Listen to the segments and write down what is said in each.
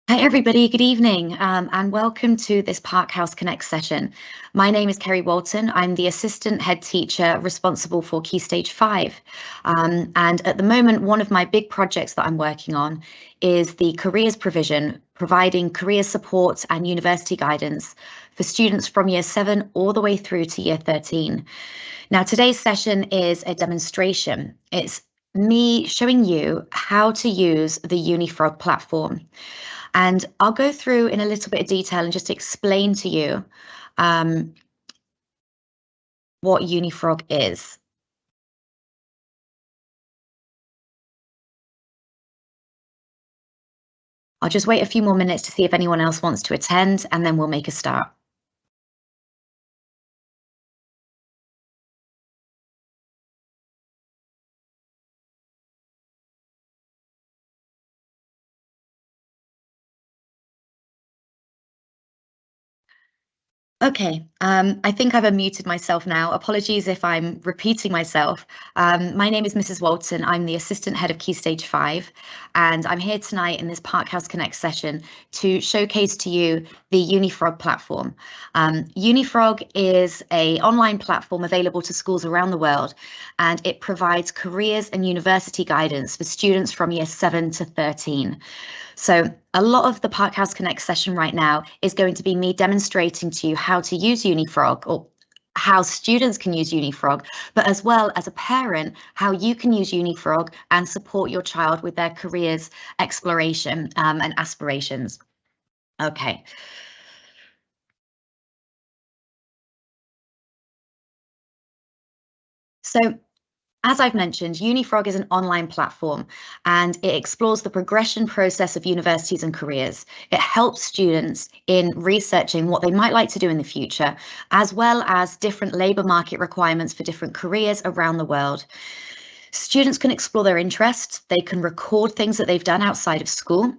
Hi everybody, good evening, and welcome to this ParkHouseConnects session. My name is Kerry Walton. I'm the assistant head teacher responsible for Key Stage 5. And at the moment, one of my big projects that I'm working on is the careers provision, providing career support and university guidance for students from year 7 all the way through to year 13. Now, today's session is a demonstration. It's me showing you how to use the Unifrog platform. And I'll go through in a little bit of detail and just explain to you what Unifrog is. I'll just wait a few more minutes to see if anyone else wants to attend, and then we'll make a start. Okay, I think I've unmuted myself now. Apologies if I'm repeating myself. My name is Mrs. Walton. I'm the assistant head of Key Stage 5, and I'm here tonight in this ParkHouseConnects session to showcase to you the Unifrog platform. Unifrog is an online platform available to schools around the world, and it provides careers and university guidance for students from year 7 to 13. So a lot of the ParkHouseConnects session right now is going to be me demonstrating to you how to use Unifrog, or how students can use Unifrog, but as well as a parent, how you can use Unifrog and support your child with their careers exploration and aspirations. Okay. So as I've mentioned, Unifrog is an online platform and it explores the progression process of universities and careers. It helps students in researching what they might like to do in the future, as well as different labour market requirements for different careers around the world. Students can explore their interests, they can record things that they've done outside of school,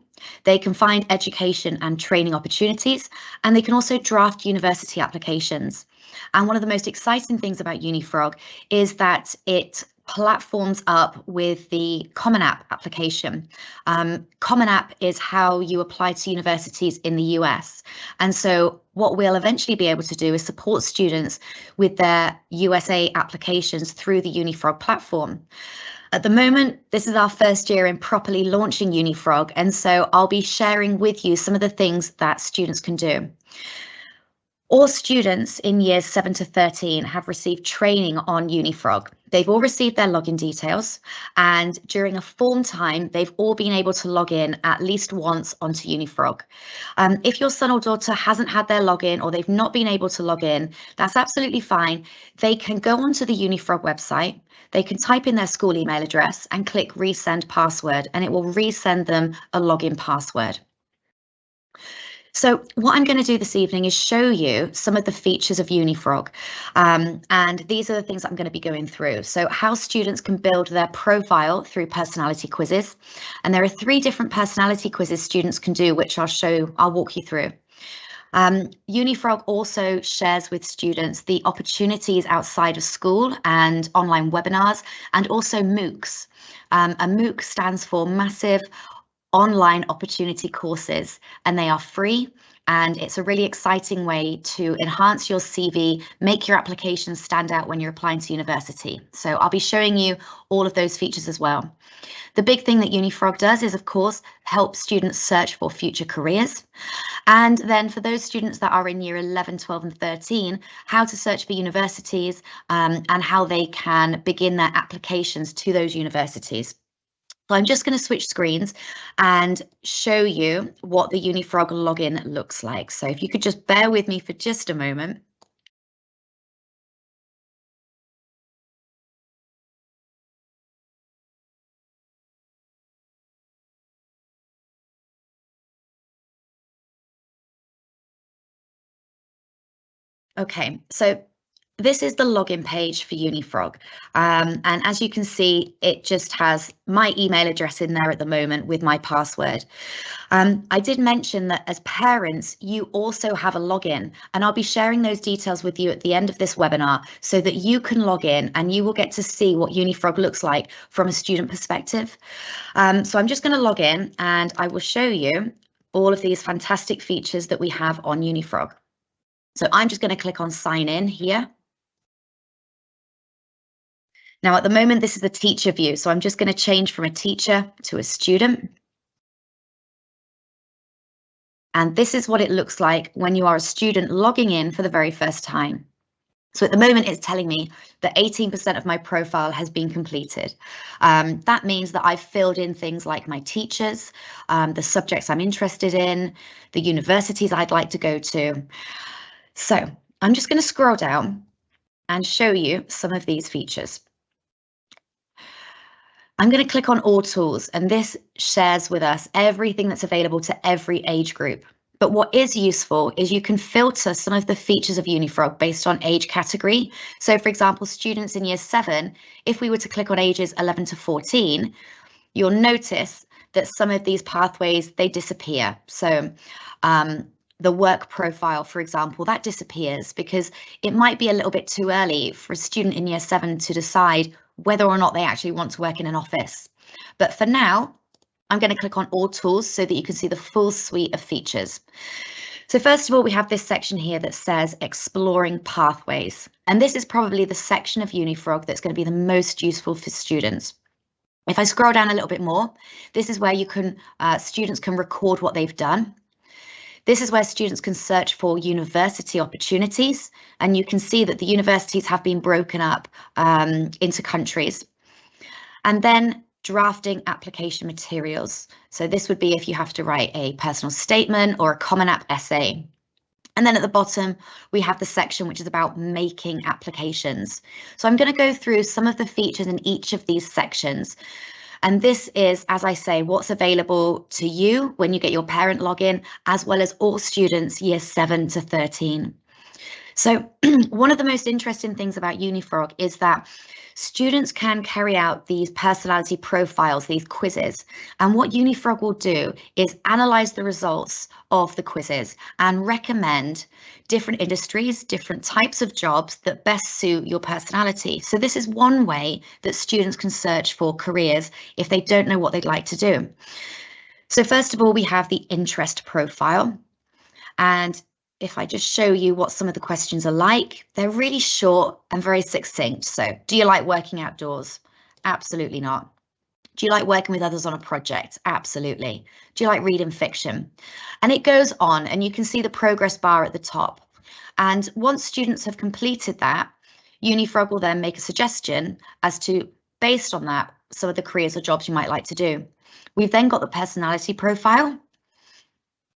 they can find education and training opportunities, and they can also draft university applications. And one of the most exciting things about Unifrog is that it platforms up with the Common App application. Common App is how you apply to universities in the US. And so what we'll eventually be able to do is support students with their USA applications through the Unifrog platform. At the moment, this is our first year in properly launching Unifrog, and so I'll be sharing with you some of the things that students can do. All students in years 7 to 13 have received training on Unifrog. They've all received their login details, and during a form time, they've all been able to log in at least once onto Unifrog. If your son or daughter hasn't had their login or they've not been able to log in, that's absolutely fine. They can go onto the Unifrog website, they can type in their school email address and click resend password, and it will resend them a login password. So what I'm going to do this evening is show you some of the features of Unifrog, and these are the things I'm going to be going through. So how students can build their profile through personality quizzes, and there are 3 different personality quizzes students can do, which I'll walk you through. Unifrog also shares with students the opportunities outside of school and online webinars, and also MOOCs. A MOOC stands for Massive Online Opportunity Courses, and they are free, and it's a really exciting way to enhance your CV, make your application stand out when you're applying to university. So I'll be showing you all of those features as well. The big thing that Unifrog does is, of course, help students search for future careers. And then for those students that are in year 11, 12 and 13, how to search for universities and how they can begin their applications to those universities. So I'm just going to switch screens and show you what the Unifrog login looks like. So if you could just bear with me for just a moment. Okay, so this is the login page for Unifrog, and as you can see, it just has my email address in there at the moment with my password. I did mention that as parents, you also have a login, and I'll be sharing those details with you at the end of this webinar so that you can log in and you will get to see what Unifrog looks like from a student perspective. So I'm just going to log in and I will show you all of these fantastic features that we have on Unifrog. So I'm just going to click on sign in here. Now, at the moment, this is the teacher view, so I'm just going to change from a teacher to a student. And this is what it looks like when you are a student logging in for the very first time. So at the moment, it's telling me that 18% of my profile has been completed. That means that I've filled in things like my teachers, the subjects I'm interested in, the universities I'd like to go to. So I'm just going to scroll down and show you some of these features. I'm going to click on all tools, and this shares with us everything that's available to every age group. But what is useful is you can filter some of the features of Unifrog based on age category. So for example, students in year 7, if we were to click on ages 11 to 14, you'll notice that some of these pathways, they disappear. So the work profile, for example, that disappears because it might be a little bit too early for a student in year 7 to decide whether or not they actually want to work in an office. But for now, I'm going to click on all tools so that you can see the full suite of features. So first of all, we have this section here that says exploring pathways. And this is probably the section of Unifrog that's going to be the most useful for students. If I scroll down a little bit more, this is where you can students can record what they've done. This is where students can search for university opportunities, and you can see that the universities have been broken up into countries. And then drafting application materials. So this would be if you have to write a personal statement or a Common App essay. And then at the bottom, we have the section which is about making applications. So I'm going to go through some of the features in each of these sections. And this is, as I say, what's available to you when you get your parent login, as well as all students year 7 to 13. So one of the most interesting things about Unifrog is that students can carry out these personality profiles, these quizzes. And what Unifrog will do is analyze the results of the quizzes and recommend different industries, different types of jobs that best suit your personality. So this is one way that students can search for careers if they don't know what they'd like to do. So first of all, we have the interest profile. And if I just show you what some of the questions are like, they're really short and very succinct. So, do you like working outdoors? Absolutely not. Do you like working with others on a project? Absolutely. Do you like reading fiction? And it goes on, and you can see the progress bar at the top. And once students have completed that, Unifrog will then make a suggestion as to, based on that, some of the careers or jobs you might like to do. We've then got the personality profile.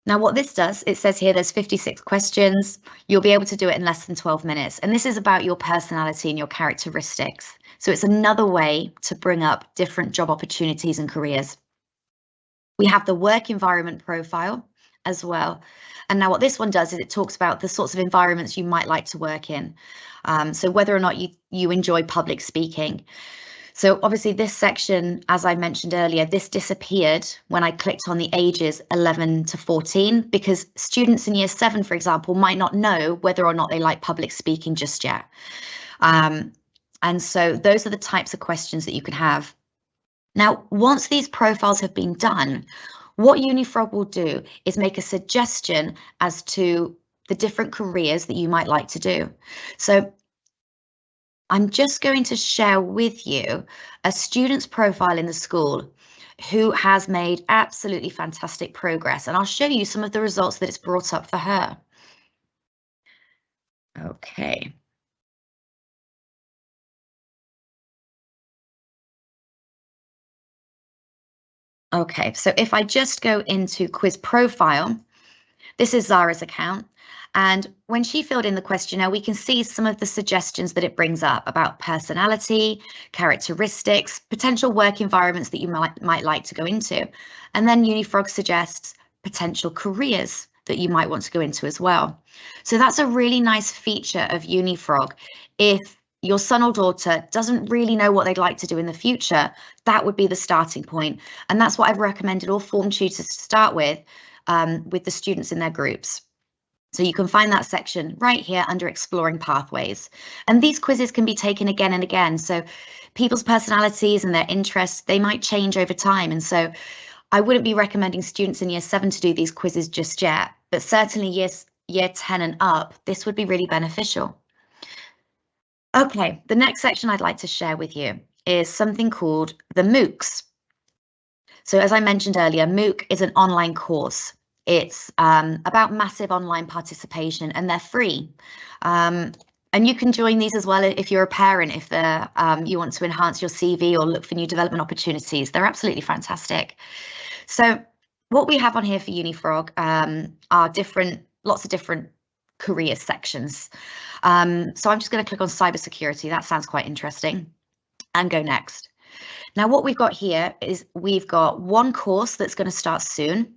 Now what this does, it says here there's 56 questions. You'll be able to do it in less than 12 minutes. And this is about your personality and your characteristics. So it's another way to bring up different job opportunities and careers. We have the work environment profile as well. And now what this one does is it talks about the sorts of environments you might like to work in. So whether or not you enjoy public speaking. So obviously this section, as I mentioned earlier, this disappeared when I clicked on the ages 11 to 14, because students in year 7, for example, might not know whether or not they like public speaking just yet. And so those are the types of questions that you can have. Now, once these profiles have been done, what Unifrog will do is make a suggestion as to the different careers that you might like to do. So I'm just going to share with you a student's profile in the school who has made absolutely fantastic progress, and I'll show you some of the results that it's brought up for her. Okay. Okay, so if I just go into quiz profile, this is Zara's account. And when she filled in the questionnaire, we can see some of the suggestions that it brings up about personality, characteristics, potential work environments that you might like to go into. And then Unifrog suggests potential careers that you might want to go into as well. So that's a really nice feature of Unifrog. If your son or daughter doesn't really know what they'd like to do in the future, that would be the starting point. And that's what I've recommended all form tutors to start with the students in their groups. So you can find that section right here under exploring pathways. And these quizzes can be taken again and again. So people's personalities and their interests, they might change over time. And so I wouldn't be recommending students in year 7 to do these quizzes just yet, but certainly year 10 and up, this would be really beneficial. Okay, the next section I'd like to share with you is something called the MOOCs. So as I mentioned earlier, MOOC is an online course. It's about massive online participation, and they're free. And you can join these as well if you're a parent, if you want to enhance your CV or look for new development opportunities. They're absolutely fantastic. So what we have on here for Unifrog are lots of different career sections. So I'm just going to click on cybersecurity. That sounds quite interesting, and go next. Now what we've got here is we've got one course that's going to start soon.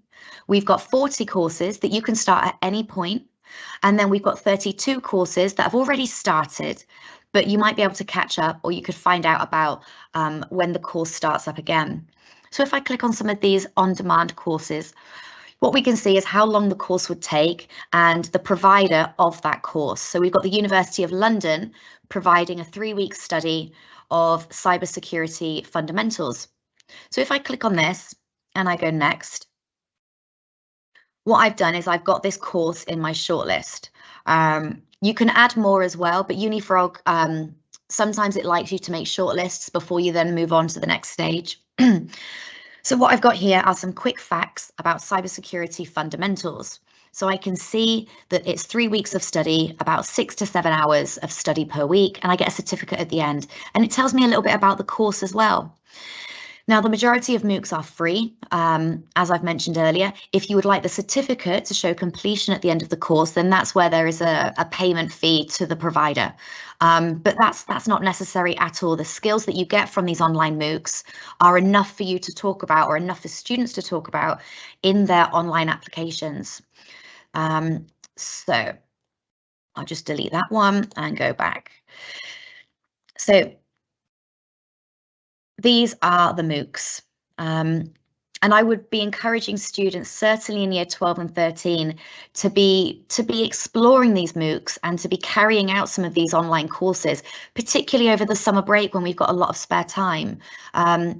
We've got 40 courses that you can start at any point. And then we've got 32 courses that have already started, but you might be able to catch up, or you could find out about when the course starts up again. So if I click on some of these on-demand courses, what we can see is how long the course would take and the provider of that course. So we've got the University of London providing a 3-week study of cybersecurity fundamentals. So if I click on this and I go next, what I've done is I've got this course in my shortlist. You can add more as well, but Unifrog, sometimes it likes you to make shortlists before you then move on to the next stage. So what I've got here are some quick facts about cybersecurity fundamentals. So I can see that it's 3 weeks of study, about 6 to 7 hours of study per week, and I get a certificate at the end. And it tells me a little bit about the course as well. Now, the majority of MOOCs are free, as I've mentioned earlier. If you would like the certificate to show completion at the end of the course, then that's where there is a payment fee to the provider. But that's not necessary at all. The skills that you get from these online MOOCs are enough for you to talk about, or enough for students to talk about in their online applications. So I'll just delete that one and go back. So these are the MOOCs, and I would be encouraging students, certainly in year 12 and 13, to be exploring these MOOCs and to be carrying out some of these online courses, particularly over the summer break when we've got a lot of spare time.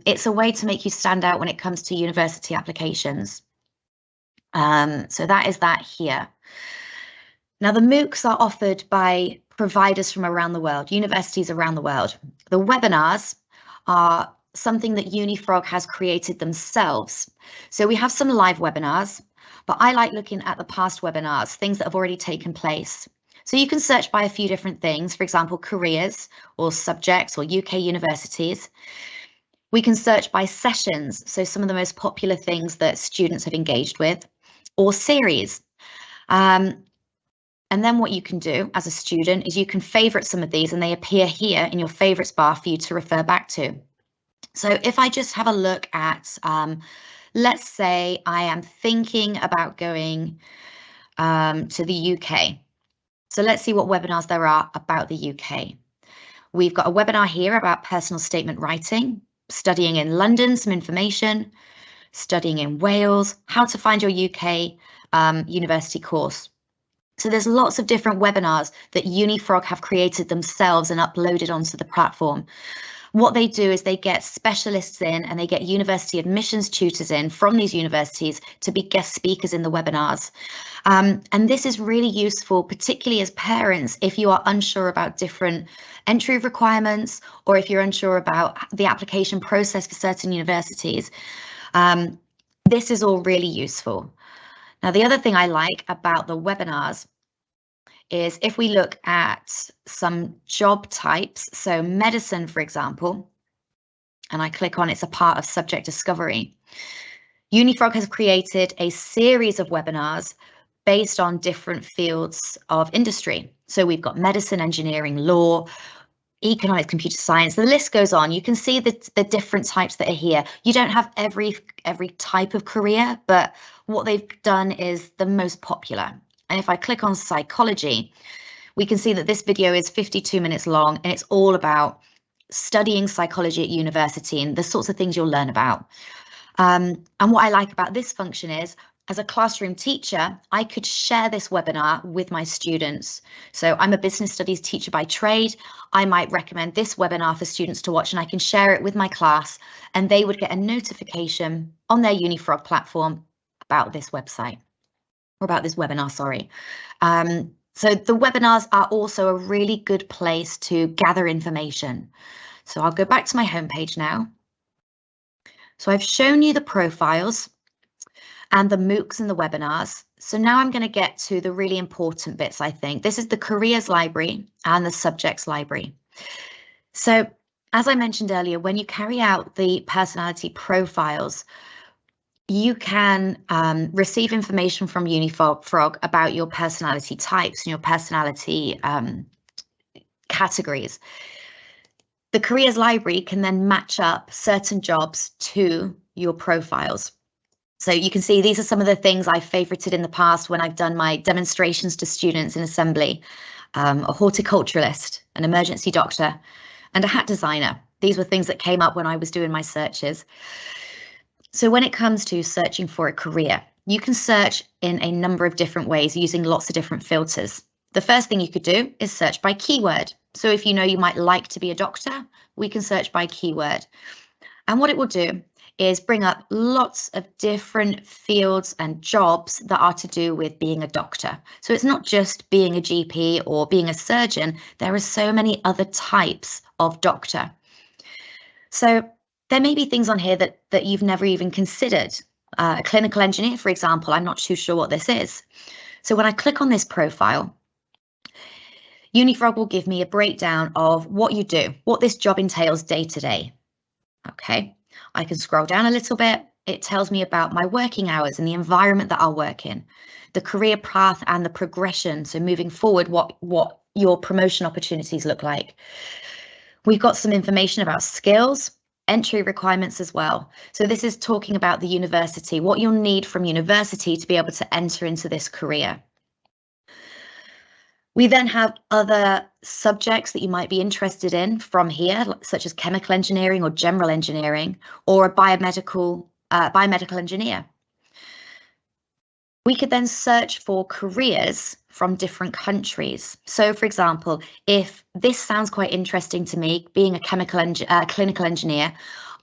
It's a way to make you stand out when it comes to university applications. So that is that here. Now, the MOOCs are offered by providers from around the world, universities around the world. The webinars are something that Unifrog has created themselves. So we have some live webinars, but I like looking at the past webinars, things that have already taken place. So you can search by a few different things, for example, careers or subjects or UK universities. We can search by sessions, so some of the most popular things that students have engaged with, or series. And then what you can do as a student is you can favorite some of these, and they appear here in your favorites bar for you to refer back to. So if I just have a look at, let's say I am thinking about going to the UK. So let's see what webinars there are about the UK. We've got a webinar here about personal statement writing, studying in London, some information, studying in Wales, how to find your UK university course. So there's lots of different webinars that Unifrog have created themselves and uploaded onto the platform. What they do is they get specialists in, and they get university admissions tutors in from these universities to be guest speakers in the webinars. And this is really useful, particularly as parents, if you are unsure about different entry requirements, or if you're unsure about the application process for certain universities. This is all really useful. Now, the other thing I like about the webinars is if we look at some job types, so medicine, for example, and I click on it's a part of subject discovery. Unifrog has created a series of webinars based on different fields of industry. So we've got medicine, engineering, law, economics, computer science, the list goes on. You can see the different types that are here. You don't have every type of career, but what they've done is the most popular. And if I click on psychology, we can see that this video is 52 minutes long, and it's all about studying psychology at university and the sorts of things you'll learn about. And what I like about this function is as a classroom teacher, I could share this webinar with my students. So I'm a business studies teacher by trade. I might recommend this webinar for students to watch, and I can share it with my class, and they would get a notification on their Unifrog platform about this website, or about this webinar, sorry. So the webinars are also a really good place to gather information. So I'll go back to my homepage now. So I've shown you the profiles and the MOOCs and the webinars. So now I'm going to get to the really important bits, I think. This is the careers library and the subjects library. So as I mentioned earlier, when you carry out the personality profiles, you can receive information from Unifrog about your personality types and your personality categories. The careers library can then match up certain jobs to your profiles. So you can see these are some of the things I've favorited in the past when I've done my demonstrations to students in assembly. A horticulturalist, an emergency doctor, and a hat designer. These were things that came up when I was doing my searches. So when it comes to searching for a career, you can search in a number of different ways using lots of different filters. The first thing you could do is search by keyword. So if you know you might like to be a doctor, we can search by keyword. And what it will do is bring up lots of different fields and jobs that are to do with being a doctor. So it's not just being a GP or being a surgeon. There are so many other types of doctor. So there may be things on here that you've never even considered. A clinical engineer, for example, I'm not too sure what this is. So when I click on this profile, Unifrog will give me a breakdown of what you do, what this job entails day to day. Okay, I can scroll down a little bit. It tells me about my working hours and the environment that I'll work in, the career path and the progression. So moving forward, what your promotion opportunities look like. We've got some information about skills, entry requirements as well. So this is talking about the university, what you'll need from university to be able to enter into this career. We then have other subjects that you might be interested in from here, such as chemical engineering or general engineering, or a biomedical engineer. We could then search for careers from different countries. So, for example, if this sounds quite interesting to me, being a clinical engineer,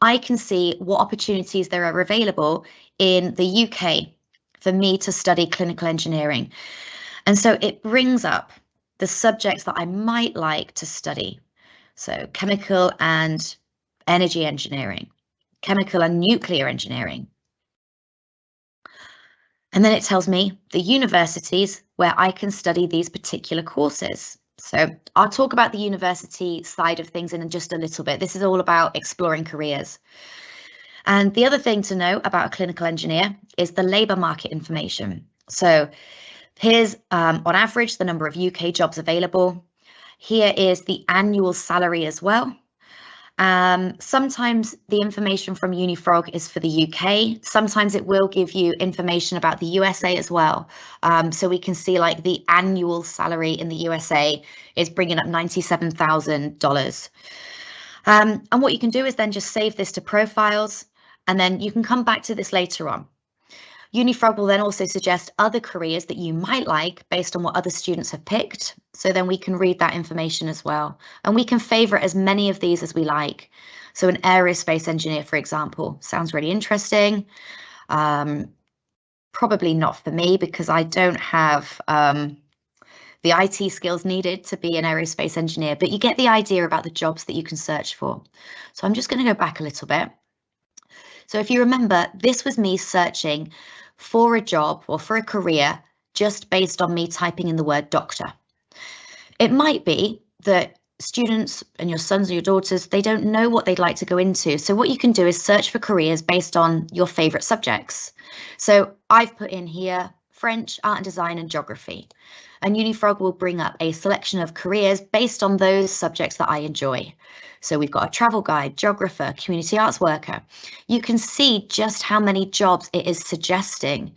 I can see what opportunities there are available in the UK for me to study clinical engineering. And so it brings up the subjects that I might like to study. So chemical and energy engineering, chemical and nuclear engineering. And then it tells me the universities where I can study these particular courses. So I'll talk about the university side of things in just a little bit. This is all about exploring careers. And the other thing to know about a clinical engineer is the labour market information. So here's on average the number of UK jobs available. Here is the annual salary as well. Sometimes the information from Unifrog is for the UK. Sometimes it will give you information about the USA as well. So we can see like the annual salary in the USA is bringing up $97,000. And what you can do is then just save this to profiles, and then you can come back to this later on. Unifrog will then also suggest other careers that you might like based on what other students have picked. So then we can read that information as well. And we can favourite as many of these as we like. So an aerospace engineer, for example, sounds really interesting. Probably not for me because I don't have the IT skills needed to be an aerospace engineer, but you get the idea about the jobs that you can search for. So I'm just going to go back a little bit. So if you remember, this was me searching for a job or for a career just based on me typing in the word doctor. It might be that students and your sons or your daughters, they don't know what they'd like to go into. So what you can do is search for careers based on your favourite subjects. So I've put in here French, art and design and geography. And Unifrog will bring up a selection of careers based on those subjects that I enjoy. So we've got a travel guide, geographer, community arts worker. You can see just how many jobs it is suggesting.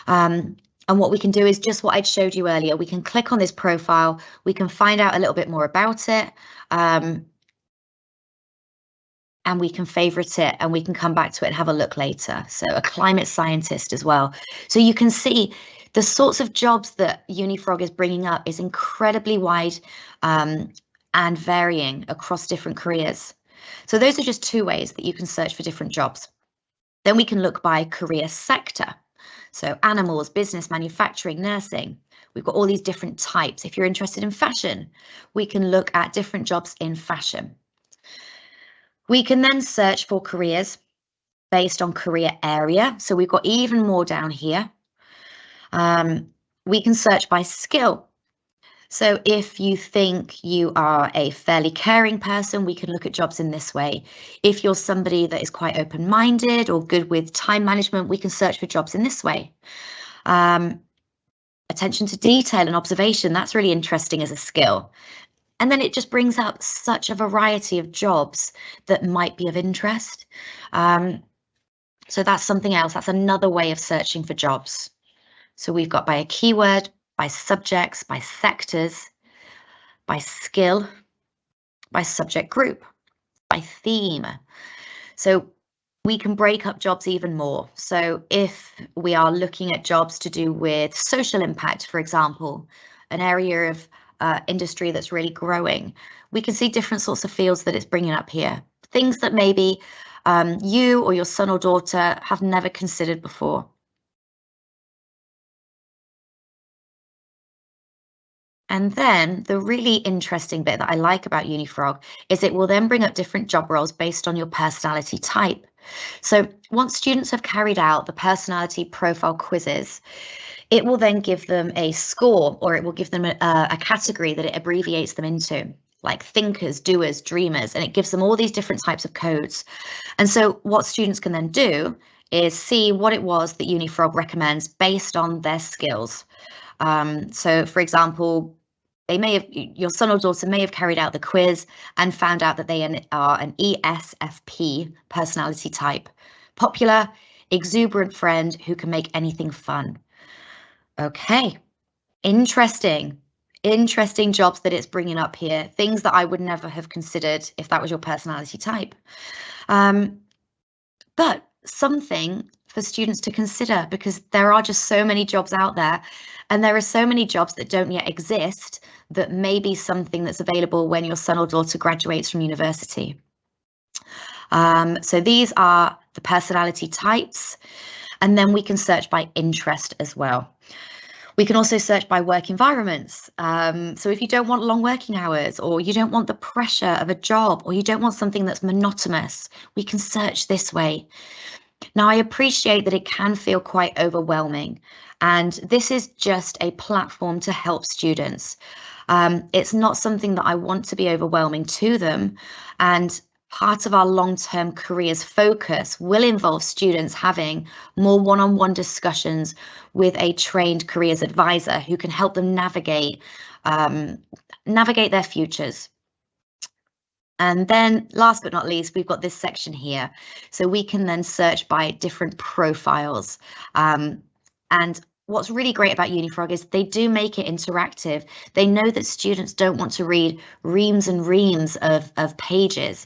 And what we can do is just what I'd showed you earlier. We can click on this profile. We can find out a little bit more about it. and we can favorite it and we can come back to it and have a look later. So a climate scientist as well. So you can see the sorts of jobs that Unifrog is bringing up is incredibly wide and varying across different careers. So those are just two ways that you can search for different jobs. Then we can look by career sector. So animals, business, manufacturing, nursing. We've got all these different types. If you're interested in fashion, we can look at different jobs in fashion. We can then search for careers based on career area. So we've got even more down here. We can search by skill. So if you think you are a fairly caring person, we can look at jobs in this way. If you're somebody that is quite open-minded or good with time management, we can search for jobs in this way. Attention to detail and observation, that's really interesting as a skill. And then it just brings up such a variety of jobs that might be of interest. So that's something else. That's another way of searching for jobs. So we've got by a keyword, by subjects, by sectors, by skill, by subject group, by theme. So we can break up jobs even more. So if we are looking at jobs to do with social impact, for example, an area of industry that's really growing, we can see different sorts of fields that it's bringing up here. Things that maybe you or your son or daughter have never considered before. And then the really interesting bit that I like about Unifrog is it will then bring up different job roles based on your personality type. So once students have carried out the personality profile quizzes, it will then give them a score, or it will give them a category that it abbreviates them into, like thinkers, doers, dreamers, and it gives them all these different types of codes. And so what students can then do is see what it was that Unifrog recommends based on their skills. So for example, your son or daughter may have carried out the quiz and found out that they are an ESFP personality type, popular, exuberant friend who can make anything fun. Okay, interesting jobs that it's bringing up here, things that I would never have considered if that was your personality type. But something for students to consider, because there are just so many jobs out there, and there are so many jobs that don't yet exist that may be something that's available when your son or daughter graduates from university. So these are the personality types, and then we can search by interest as well. We can also search by work environments. So if you don't want long working hours, or you don't want the pressure of a job, or you don't want something that's monotonous, we can search this way. Now, I appreciate that it can feel quite overwhelming, and this is just a platform to help students. It's not something that I want to be overwhelming to them, and part of our long-term careers focus will involve students having more one-on-one discussions with a trained careers advisor who can help them navigate their futures. And then last but not least, we've got this section here. So we can then search by different profiles. And what's really great about Unifrog is they do make it interactive. They know that students don't want to read reams and reams of pages.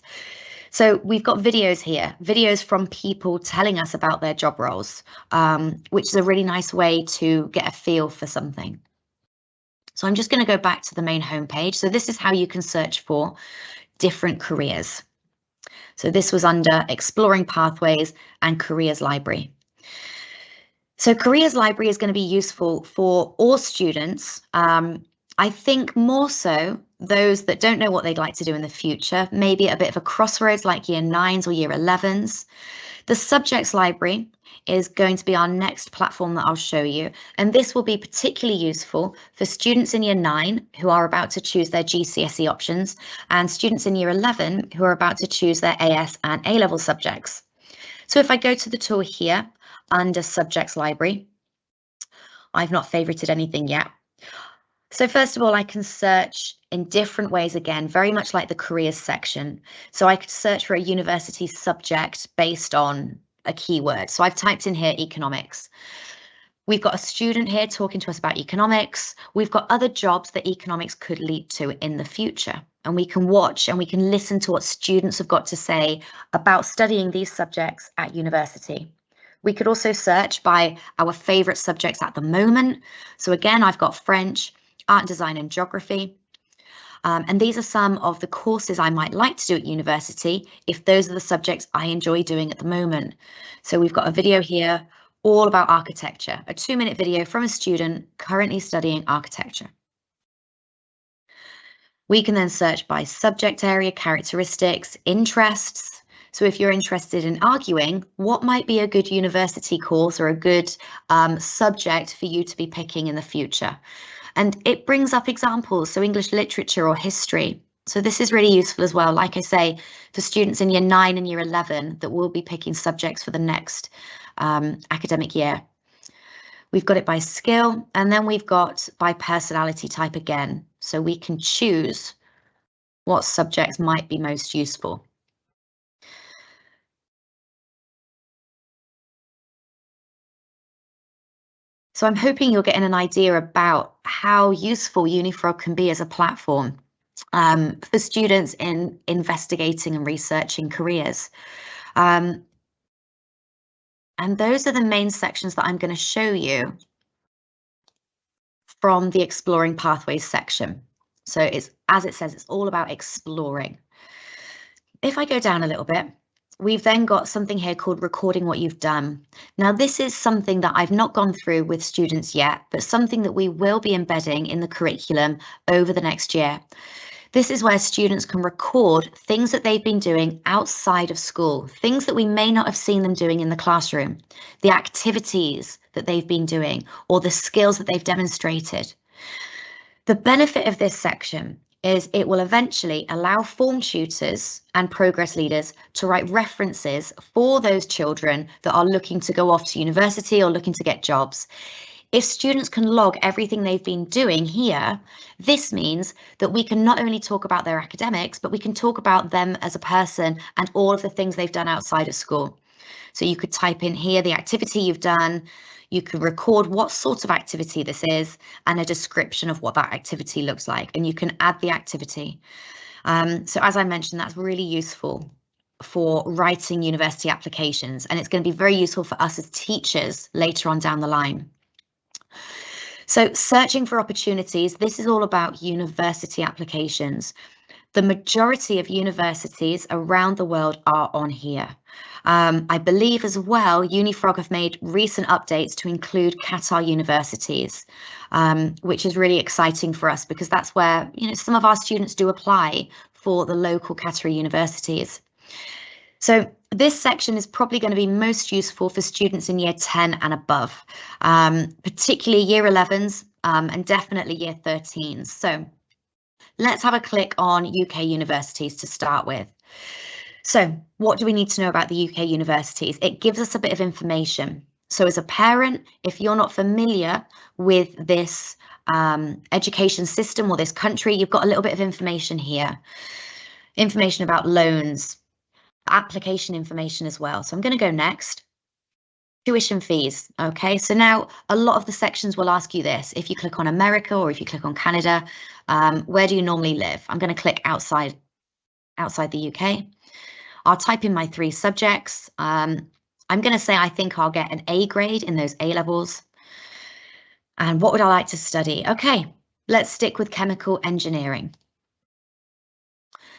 So we've got videos here, videos from people telling us about their job roles, which is a really nice way to get a feel for something. So I'm just going to go back to the main homepage. So this is how you can search for different careers. So this was under Exploring Pathways and Careers Library. So Careers Library is going to be useful for all students. I think more so those that don't know what they'd like to do in the future, maybe at a bit of a crossroads like Year 9s or Year 11s. The Subjects Library is going to be our next platform that I'll show you, and this will be particularly useful for students in Year 9 who are about to choose their GCSE options, and students in Year 11 who are about to choose their AS and A-level subjects. So if I go to the tool here under Subjects Library, I've not favorited anything yet. So first of all, I can search in different ways again, very much like the careers section. So I could search for a university subject based on a keyword. So I've typed in here economics. We've got a student here talking to us about economics. We've got other jobs that economics could lead to in the future. And we can watch and we can listen to what students have got to say about studying these subjects at university. We could also search by our favourite subjects at the moment. So again, I've got French, art and design and geography. And these are some of the courses I might like to do at university if those are the subjects I enjoy doing at the moment. So we've got a video here all about architecture, a 2-minute video from a student currently studying architecture. We can then search by subject area, characteristics, interests. So if you're interested in arguing, what might be a good university course or a good subject for you to be picking in the future? And it brings up examples, so English literature or history. So this is really useful as well, like I say, for students in year 9 and year 11 that will be picking subjects for the next academic year. We've got it by skill, and then we've got by personality type again. So we can choose what subjects might be most useful. So I'm hoping you're getting an idea about how useful Unifrog can be as a platform for students in investigating and researching careers. And those are the main sections that I'm going to show you from the Exploring Pathways section. So it's, as it says, it's all about exploring. If I go down a little bit, we've then got something here called recording what you've done. Now, this is something that I've not gone through with students yet, but something that we will be embedding in the curriculum over the next year. This is where students can record things that they've been doing outside of school, things that we may not have seen them doing in the classroom, the activities that they've been doing, or the skills that they've demonstrated. The benefit of this section is it will eventually allow form tutors and progress leaders to write references for those children that are looking to go off to university or looking to get jobs. If students can log everything they've been doing here, this means that we can not only talk about their academics, but we can talk about them as a person and all of the things they've done outside of school. So you could type in here the activity you've done, you can record what sort of activity this is and a description of what that activity looks like, and you can add the activity. So as I mentioned, that's really useful for writing university applications, and it's going to be very useful for us as teachers later on down the line. So searching for opportunities, this is all about university applications. The majority of universities around the world are on here. I believe as well, Unifrog have made recent updates to include Qatar universities, which is really exciting for us because that's where, you know, some of our students do apply for the local Qatari universities. So this section is probably going to be most useful for students in year 10 and above, particularly year 11s and definitely year 13s. So let's have a click on UK universities to start with. So what do we need to know about the UK universities? It gives us a bit of information. So as a parent, if you're not familiar with this education system or this country, you've got a little bit of information here. Information about loans, application information as well. So I'm going to go next. Tuition fees. Okay, so now a lot of the sections will ask you this. If you click on America or if you click on Canada, where do you normally live? I'm going to click outside the UK. I'll type in my 3 subjects. I'm going to say I think I'll get an A grade in those A levels. And what would I like to study? Okay, let's stick with chemical engineering.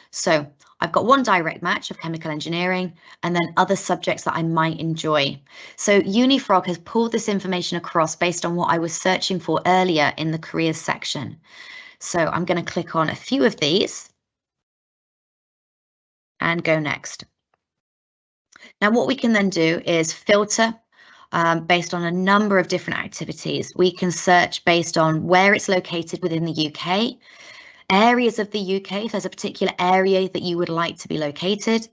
So I've got one direct match of chemical engineering and then other subjects that I might enjoy. So Unifrog has pulled this information across based on what I was searching for earlier in the careers section. So I'm going to click on a few of these and go next. Now what we can then do is filter based on a number of different activities. We can search based on where it's located within the UK, areas of the UK, if there's a particular area that you would like to be located,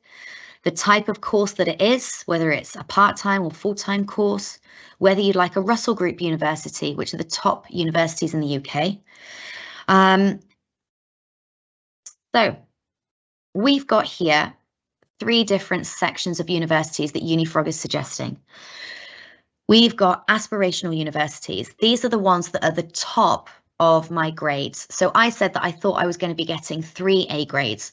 the type of course that it is, whether it's a part-time or full-time course, whether you'd like a Russell Group university, which are the top universities in the UK. So we've got here 3 different sections of universities that Unifrog is suggesting. We've got aspirational universities. These are the ones that are the top of my grades. So I said that I thought I was going to be getting 3 A grades.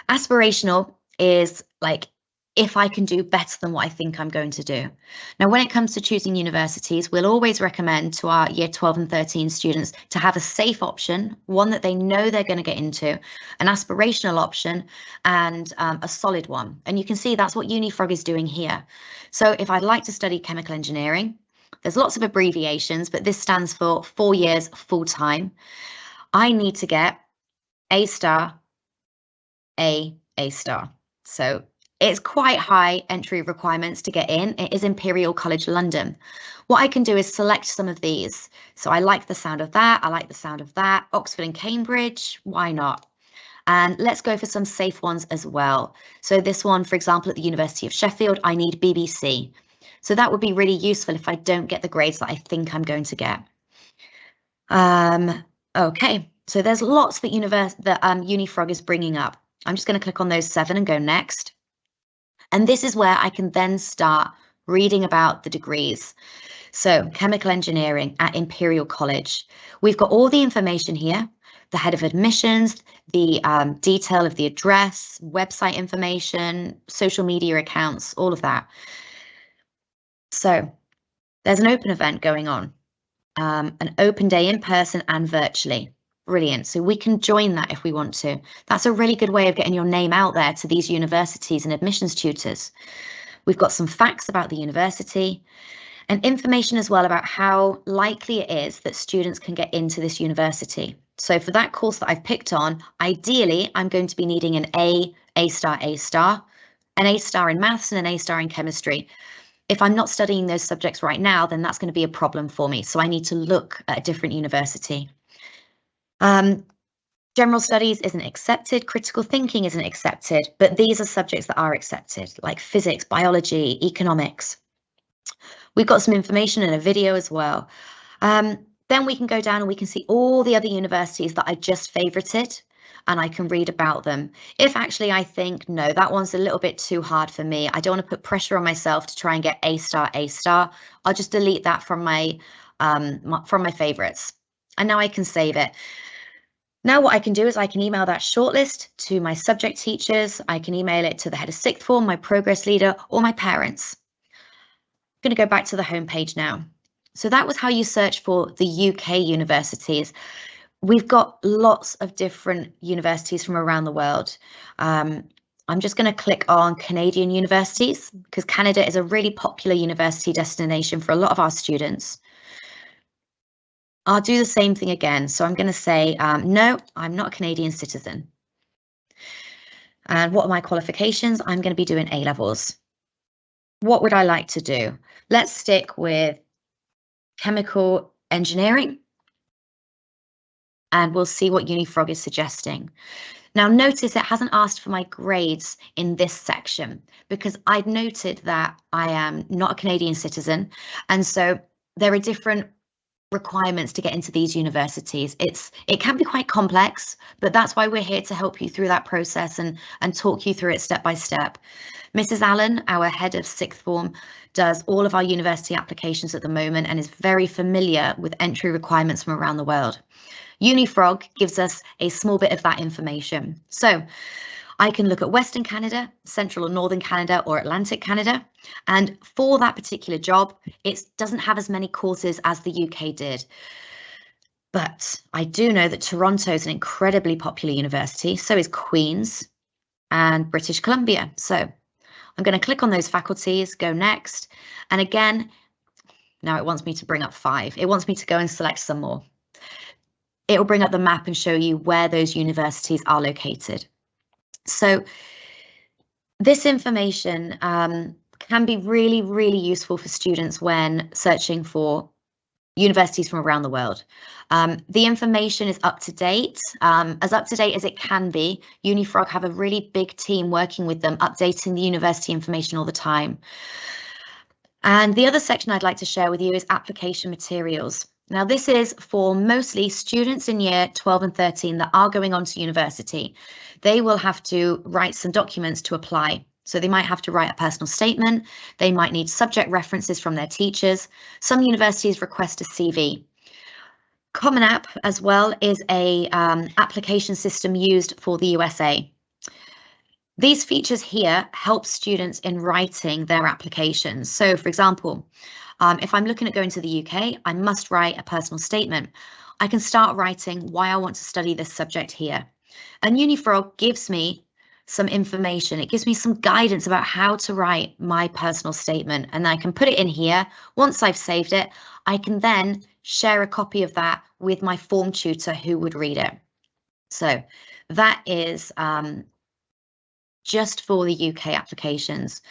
Aspirational is like if I can do better than what I think I'm going to do. Now, when it comes to choosing universities, we'll always recommend to our year 12 and 13 students to have a safe option, one that they know they're going to get into, an aspirational option, and a solid one. And you can see that's what Unifrog is doing here. So if I'd like to study chemical engineering, there's lots of abbreviations, but this stands for 4 years full time. I need to get A star, A star. So it's quite high entry requirements to get in. It is Imperial College London. What I can do is select some of these. So I like the sound of that. I like the sound of that. Oxford and Cambridge, why not? And let's go for some safe ones as well. So this one, for example, at the University of Sheffield, I need BBC. So that would be really useful if I don't get the grades that I think I'm going to get. Okay, so there's lots that Unifrog is bringing up. I'm just going to click on those 7 and go next. And this is where I can then start reading about the degrees. So chemical engineering at Imperial College. We've got all the information here, the head of admissions, the detail of the address, website information, social media accounts, all of that. So there's an open event going on, an open day in person and virtually. Brilliant. So we can join that if we want to. That's a really good way of getting your name out there to these universities and admissions tutors. We've got some facts about the university and information as well about how likely it is that students can get into this university. So for that course that I've picked on, ideally, I'm going to be needing an A star, an A star in maths and an A star in chemistry. If I'm not studying those subjects right now, then that's going to be a problem for me. So I need to look at a different university. General studies isn't accepted, critical thinking isn't accepted, but these are subjects that are accepted, like physics, biology, economics. We've got some information in a video as well. Then we can go down and we can see all the other universities that I just favorited, and I can read about them. If actually I think, no, that one's a little bit too hard for me, I don't want to put pressure on myself to try and get A star, I'll just delete that from my favorites. And now I can save it. Now what I can do is I can email that shortlist to my subject teachers. I can email it to the head of sixth form, my progress leader, or my parents. I'm going to go back to the home page now. So that was how you search for the UK universities. We've got lots of different universities from around the world. I'm just going to click on Canadian universities because Canada is a really popular university destination for a lot of our students. I'll do the same thing again. So I'm going to say, no, I'm not a Canadian citizen. And what are my qualifications? I'm going to be doing A levels. What would I like to do? Let's stick with chemical engineering. And we'll see what Unifrog is suggesting. Now notice it hasn't asked for my grades in this section because I'd noted that I am not a Canadian citizen. And so there are different requirements to get into these universities. It can be quite complex, but that's why we're here to help you through that process and talk you through it step by step. Mrs. Allen, our head of sixth form, does all of our university applications at the moment and is very familiar with entry requirements from around the world. Unifrog gives us a small bit of that information. So I can look at Western Canada, Central or Northern Canada, or Atlantic Canada. And for that particular job, it doesn't have as many courses as the UK did. But I do know that Toronto is an incredibly popular university. So is Queen's and British Columbia. So I'm going to click on those faculties, go next. And again, now it wants me to bring up 5. It wants me to go and select some more. It will bring up the map and show you where those universities are located. So this information can be really, really useful for students when searching for universities from around the world. The information is up to date as it can be. Unifrog have a really big team working with them, updating the university information all the time. And the other section I'd like to share with you is application materials. Now, this is for mostly students in year 12 and 13 that are going on to university. They will have to write some documents to apply. So they might have to write a personal statement. They might need subject references from their teachers. Some universities request a CV. Common App as well is a application system used for the USA. These features here help students in writing their applications. So for example, if I'm looking at going to the UK, I must write a personal statement. I can start writing why I want to study this subject here. And Unifrog gives me some information. It gives me some guidance about how to write my personal statement, and I can put it in here. Once I've saved it, I can then share a copy of that with my form tutor who would read it. So that is just for the UK applications.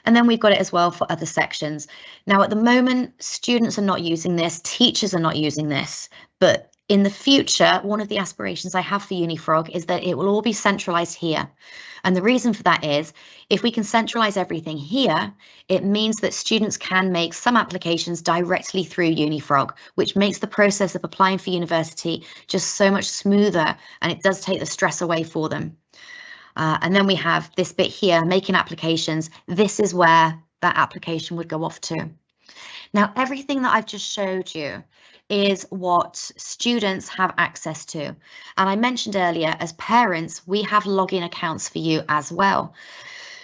And then we've got it as well for other sections. Now, at the moment, students are not using this, teachers are not using this, but in the future, one of the aspirations I have for Unifrog is that it will all be centralized here. And the reason for that is, if we can centralize everything here, it means that students can make some applications directly through Unifrog, which makes the process of applying for university just so much smoother, and it does take the stress away for them. And then we have this bit here, making applications. This is where that application would go off to. Now, everything that I've just showed you is what students have access to. And I mentioned earlier, as parents, we have login accounts for you as well.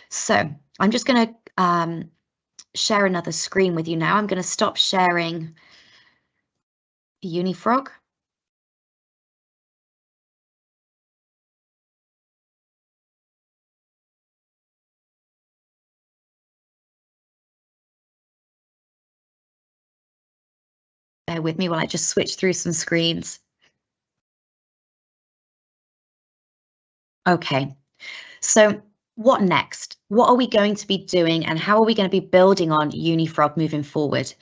So I'm just going to share another screen with you now. I'm going to stop sharing Unifrog. Bear with me while I just switch through some screens. Okay, so what next? What are we going to be doing, and how are we going to be building on Unifrog moving forward?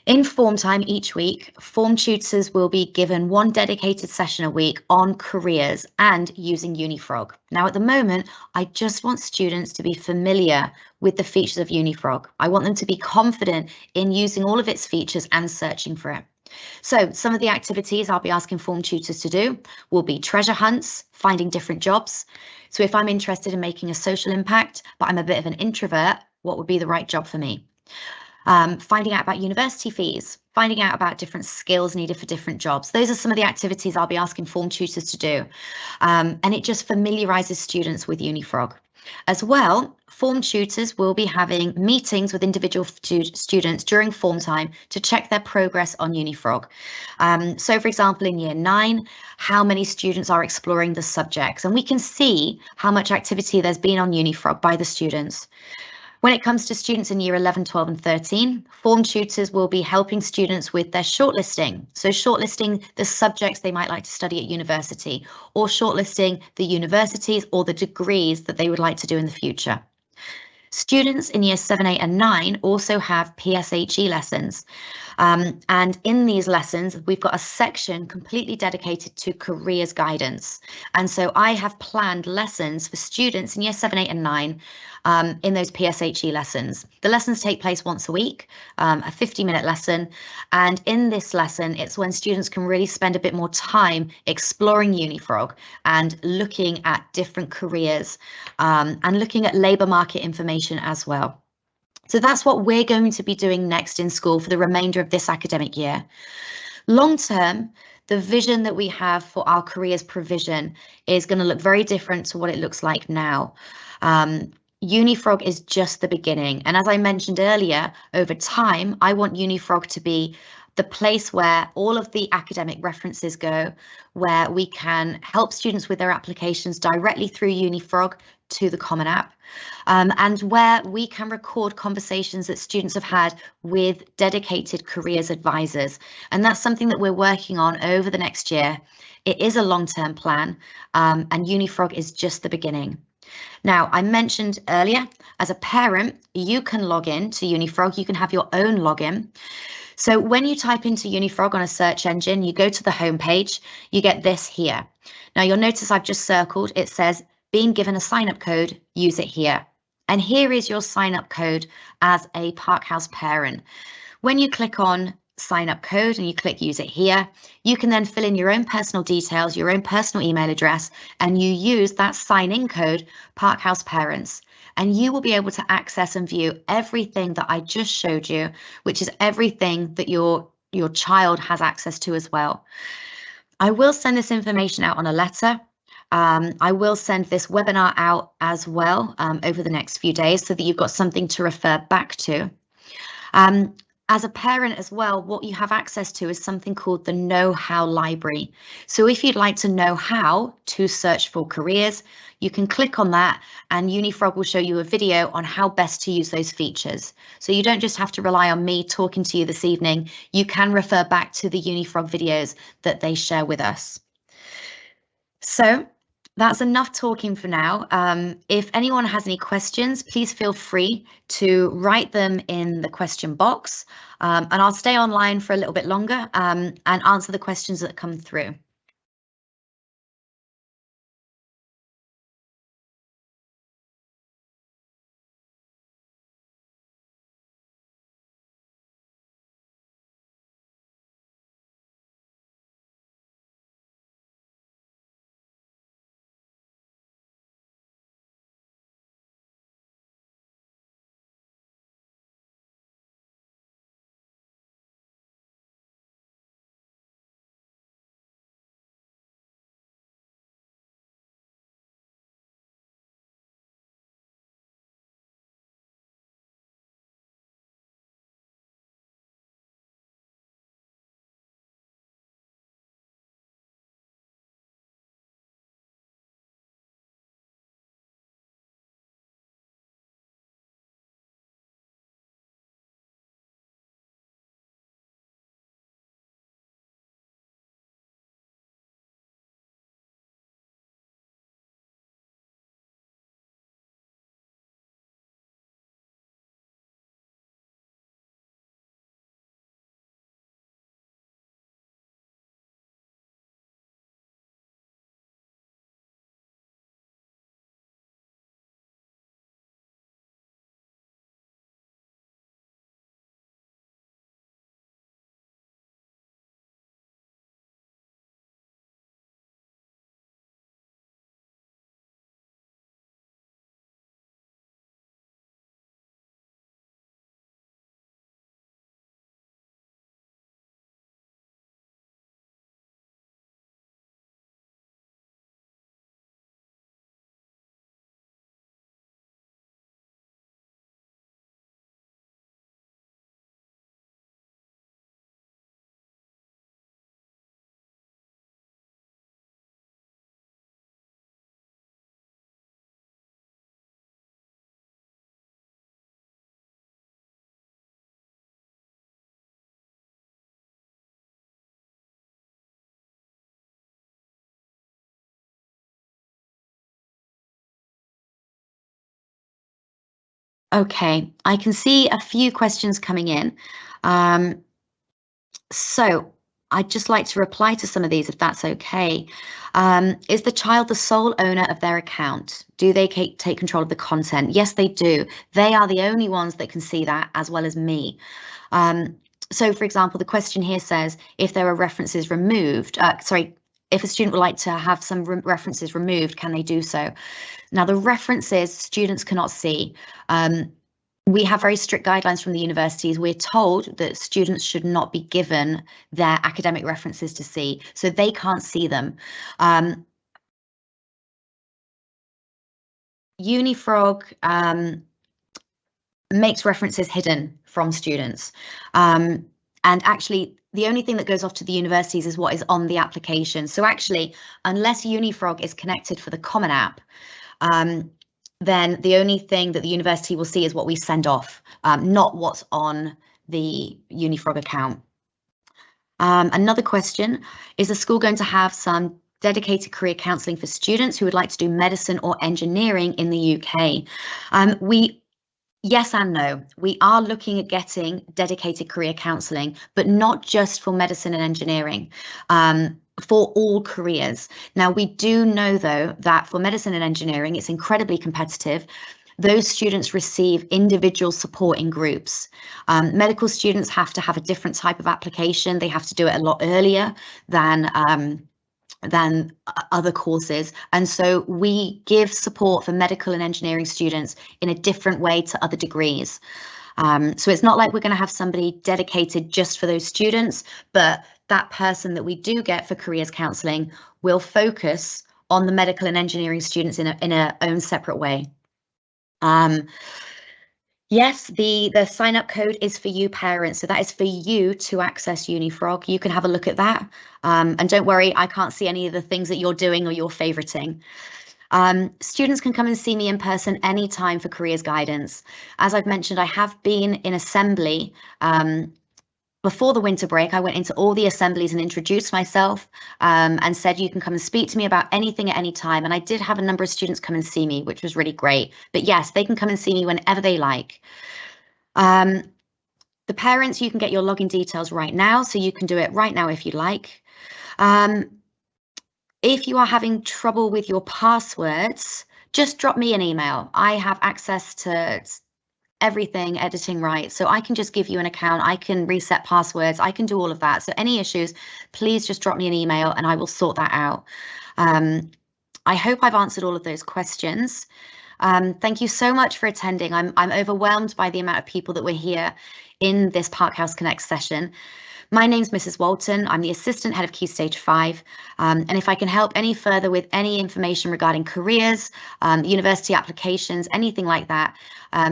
In form time each week, form tutors will be given one dedicated session a week on careers and using Unifrog. Now, at the moment, I just want students to be familiar with the features of Unifrog. I want them to be confident in using all of its features and searching for it. So some of the activities I'll be asking form tutors to do will be treasure hunts, finding different jobs. So if I'm interested in making a social impact, but I'm a bit of an introvert, what would be the right job for me? Finding out about university fees, finding out about different skills needed for different jobs. Those are some of the activities I'll be asking form tutors to do. And it just familiarises students with Unifrog. As well, form tutors will be having meetings with individual students during form time to check their progress on Unifrog. So for example, in year 9, how many students are exploring the subjects, and we can see how much activity there's been on Unifrog by the students. When it comes to students in year 11, 12 and 13, form tutors will be helping students with their shortlisting. So shortlisting the subjects they might like to study at university, or shortlisting the universities or the degrees that they would like to do in the future. Students in year 7, 8 and 9 also have PSHE lessons. And in these lessons, we've got a section completely dedicated to careers guidance. And so I have planned lessons for students in year 7, 8 and 9 in those PSHE lessons. The lessons take place once a week, a 50-minute lesson. And in this lesson, it's when students can really spend a bit more time exploring Unifrog and looking at different careers and looking at labour market information as well. So that's what we're going to be doing next in school for the remainder of this academic year. Long term, the vision that we have for our careers provision is going to look very different to what it looks like now. Unifrog is just the beginning. And as I mentioned earlier, over time, I want Unifrog to be the place where all of the academic references go, where we can help students with their applications directly through Unifrog to the Common App, and where we can record conversations that students have had with dedicated careers advisors. And that's something that we're working on over the next year. It is a long-term plan, and Unifrog is just the beginning. Now, I mentioned earlier, as a parent, you can log in to Unifrog. You can have your own login. So when you type into Unifrog on a search engine, you go to the home page, you get this here. Now you'll notice I've just circled, it says being given a sign-up code, use it here. And here is your sign-up code as a Parkhouse parent. When you click on sign-up code and you click use it here, you can then fill in your own personal details, your own personal email address, and you use that sign-in code, Parkhouse Parents. and you will be able to access and view everything that I just showed you, which is everything that your child has access to as well. I will send this information out on a letter. I will send this webinar out as well over the next few days so that you've got something to refer back to. As a parent as well, what you have access to is something called the Know How Library. So if you'd like to know how to search for careers, you can click on that and Unifrog will show you a video on how best to use those features. So you don't just have to rely on me talking to you this evening, you can refer back to the Unifrog videos that they share with us. So that's enough talking for now. If anyone has any questions, please feel free to write them in the question box, and I'll stay online for a little bit longer and answer the questions that come through. Okay, I can see a few questions coming in. So I'd just like to reply to some of these if that's okay. Is the child the sole owner of their account? Do they take control of the content? Yes, they do. They are the only ones that can see that, as well as me. So for example, the question here says, if there are references removed, if a student would like to have some references removed, can they do so? Now, the references students cannot see. We have very strict guidelines from the universities. We're told that students should not be given their academic references to see, so they can't see them. Unifrog makes references hidden from students. And actually, the only thing that goes off to the universities is what is on the application. So actually, unless Unifrog is connected for the Common App, then the only thing that the university will see is what we send off, not what's on the Unifrog account. Another question, is the school going to have some dedicated career counselling for students who would like to do medicine or engineering in the UK? Yes and no. We are looking at getting dedicated career counselling, but not just for medicine and engineering, for all careers. Now, we do know, though, that for medicine and engineering, it's incredibly competitive. Those students receive individual support in groups. Medical students have to have a different type of application. They have to do it a lot earlier than than other courses. And so we give support for medical and engineering students in a different way to other degrees. So it's not like we're going to have somebody dedicated just for those students, but that person that we do get for careers counselling will focus on the medical and engineering students in a own separate way. Yes, the sign-up code is for you parents, so that is for you to access Unifrog. You can have a look at that. And don't worry, I can't see any of the things that you're doing or you're favoriting. Students can come and see me in person anytime for careers guidance. As I've mentioned, I have been in assembly before the winter break. I went into all the assemblies and introduced myself and said you can come and speak to me about anything at any time. And I did have a number of students come and see me, which was really great. But yes, they can come and see me whenever they like. The parents, you can get your login details right now, so you can do it right now if you like. If you are having trouble with your passwords, just drop me an email. I have access to everything editing right, so I can just give you an account. I can reset passwords. I can do all of that. So any issues, please just drop me an email and I will sort that out. I hope I've answered all of those questions. Thank you so much for attending. I'm overwhelmed by the amount of people that were here in this ParkHouseConnects session. My name's Mrs. Walton. I'm the Assistant Head of Key Stage 5. And if I can help any further with any information regarding careers, university applications, anything like that,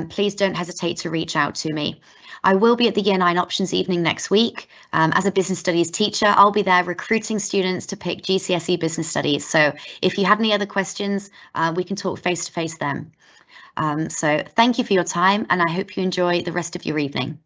please don't hesitate to reach out to me. I will be at the Year 9 Options Evening next week. As a Business Studies teacher, I'll be there recruiting students to pick GCSE Business Studies. So if you have any other questions, we can talk face to face then. So thank you for your time, and I hope you enjoy the rest of your evening.